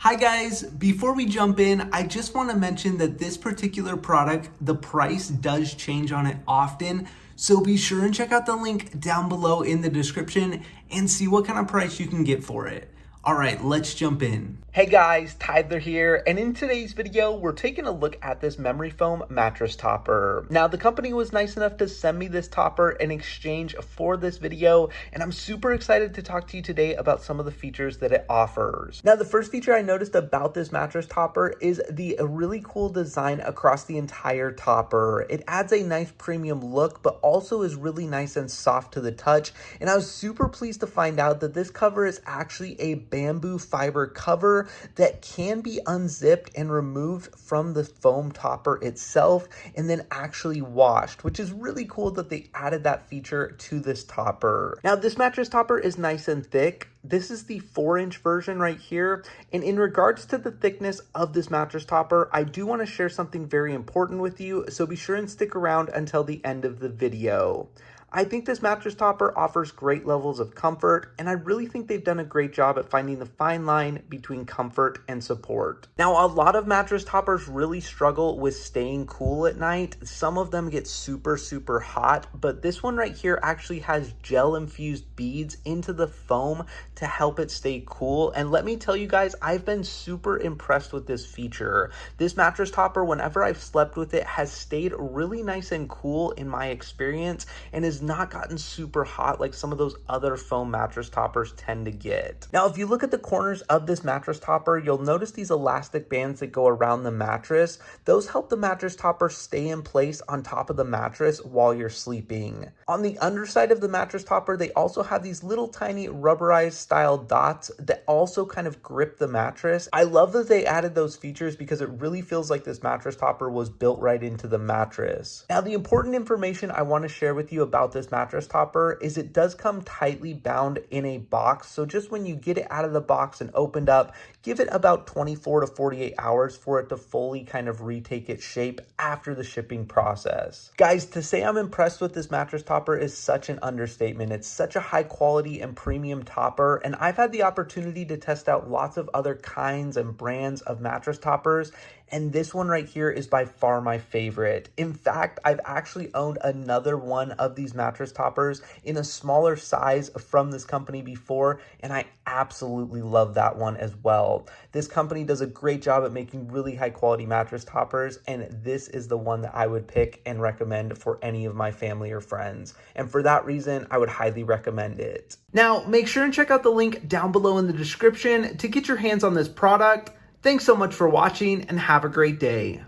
Hi guys, before we jump in, I just want to mention that this particular product, the price does change on it often. So be sure and check out the link down below in the description and see what kind of price you can get for it. All right, let's jump in. Hey guys, Tyler here, and in today's video, we're taking a look at this memory foam mattress topper. Now, the company was nice enough to send me this topper in exchange for this video, and I'm super excited to talk to you today about some of the features that it offers. Now, the first feature I noticed about this mattress topper is the really cool design across the entire topper. It adds a nice premium look, but also is really nice and soft to the touch, and I was super pleased to find out that this cover is actually a bamboo fiber cover that can be unzipped and removed from the foam topper itself and then actually washed, which is really cool that they added that feature to this topper. Now, this mattress topper is nice and thick. This is the 4-inch version right here. And in regards to the thickness of this mattress topper, I do want to share something very important with you, so be sure and stick around until the end of the video. I think this mattress topper offers great levels of comfort, and I really think they've done a great job at finding the fine line between comfort and support. Now, a lot of mattress toppers really struggle with staying cool at night. Some of them get super hot, but this one right here actually has gel-infused beads into the foam to help it stay cool. And let me tell you guys, I've been super impressed with this feature. This mattress topper, whenever I've slept with it, has stayed really nice and cool in my experience and is not gotten super hot like some of those other foam mattress toppers tend to get. Now, if you look at the corners of this mattress topper, you'll notice these elastic bands that go around the mattress. Those help the mattress topper stay in place on top of the mattress while you're sleeping. On the underside of the mattress topper, they also have these little tiny rubberized style dots that also kind of grip the mattress. I love that they added those features because it really feels like this mattress topper was built right into the mattress. Now, the important information I want to share with you about this mattress topper is it does come tightly bound in a box. So just when you get it out of the box and opened up, give it about 24 to 48 hours for it to fully kind of retake its shape after the shipping process. Guys, to say I'm impressed with this mattress topper is such an understatement. It's such a high quality and premium topper, and I've had the opportunity to test out lots of other kinds and brands of mattress toppers, and this one right here is by far my favorite. In fact, I've actually owned another one of these mattress toppers in a smaller size from this company before, and I absolutely love that one as well. This company does a great job at making really high quality mattress toppers, and this is the one that I would pick and recommend for any of my family or friends. And for that reason, I would highly recommend it. Now, make sure and check out the link down below in the description to get your hands on this product. Thanks so much for watching and have a great day.